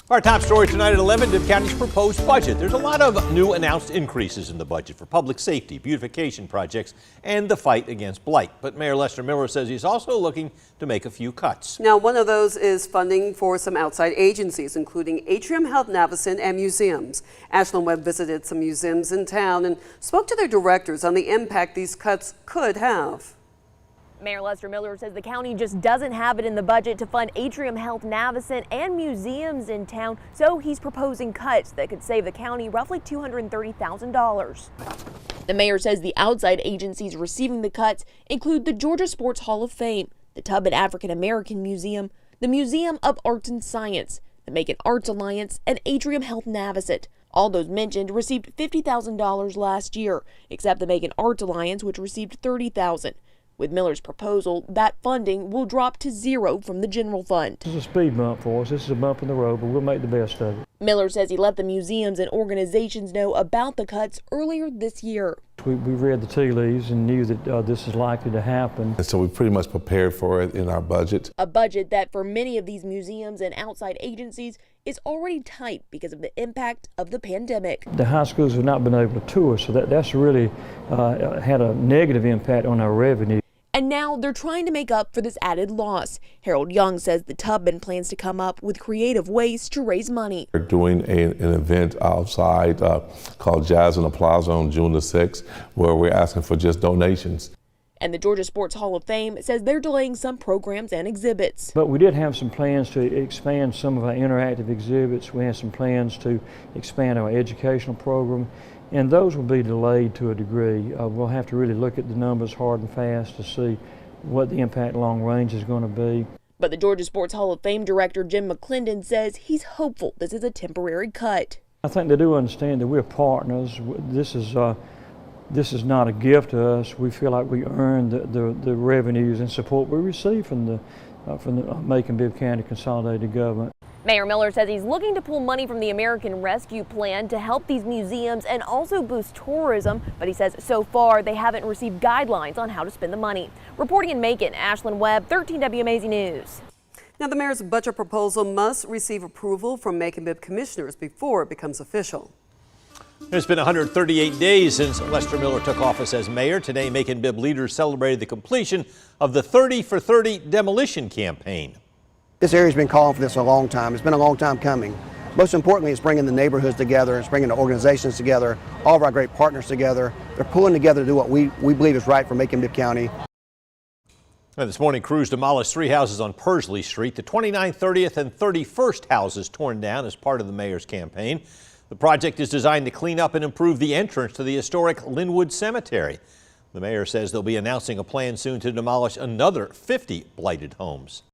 Our top story tonight at 11, Bibb County's proposed budget. There's a lot of new announced increases in the budget for public safety, beautification projects, and the fight against blight. But Mayor Lester Miller says he's also looking to make a few cuts. Now, one of those is funding for some outside agencies, including Atrium Health Navicent and museums. Ashlyn Webb visited some museums in town and spoke to their directors on the impact these cuts could have. Mayor Lester Miller says the county just doesn't have it in the budget to fund Atrium Health Navicent and museums in town, so he's proposing cuts that could save the county roughly $230,000. The mayor says the outside agencies receiving the cuts include the Georgia Sports Hall of Fame, the Tubman African American Museum, the Museum of Arts and Science, the Macon Arts Alliance, and Atrium Health Navicent. All those mentioned received $50,000 last year, except the Macon Arts Alliance, which received $30,000. With Miller's proposal, that funding will drop to zero from the general fund. This is a speed bump for us. This is a bump in the road, but we'll make the best of it. Miller says he let the museums and organizations know about the cuts earlier this year. We read the tea leaves and knew that this is likely to happen. And so we pretty much prepared for it in our budget. A budget that for many of these museums and outside agencies is already tight because of the impact of the pandemic. The high schools have not been able to tour, so that's really had a negative impact on our revenue. And now they're trying to make up for this added loss. Harold Young says the Tubman plans to come up with creative ways to raise money. We're doing an event outside called Jazz in the Plaza on June the 6th, where we're asking for just donations. And the Georgia Sports Hall of Fame says they're delaying some programs and exhibits. But we did have some plans to expand some of our interactive exhibits. We had some plans to expand our educational program, and those will be delayed to a degree. We'll have to really look at the numbers hard and fast to see what the impact long range is going to be. But the Georgia Sports Hall of Fame director Jim McClendon says he's hopeful this is a temporary cut. I think they do understand that we're partners. This is not a gift to us. We feel like we earn the revenues and support we receive from the Macon Bibb County Consolidated Government. Mayor Miller says he's looking to pull money from the American Rescue Plan to help these museums and also boost tourism, but he says so far they haven't received guidelines on how to spend the money. Reporting in Macon, Ashlyn Webb, 13 WMAZ News. Now, the mayor's budget proposal must receive approval from Macon Bibb commissioners before it becomes official. It's been 138 days since Lester Miller took office as mayor. Today, Macon Bibb leaders celebrated the completion of the 30 for 30 demolition campaign. This area's been calling for this a long time. It's been a long time coming. Most importantly, it's bringing the neighborhoods together. It's bringing the organizations together, all of our great partners together. They're pulling together to do what we believe is right for Macon Bibb County. And this morning, crews demolished 3 houses on Pursley Street. The 29th, 30th, and 31st houses torn down as part of the mayor's campaign. The project is designed to clean up and improve the entrance to the historic Linwood Cemetery. The mayor says they'll be announcing a plan soon to demolish another 50 blighted homes.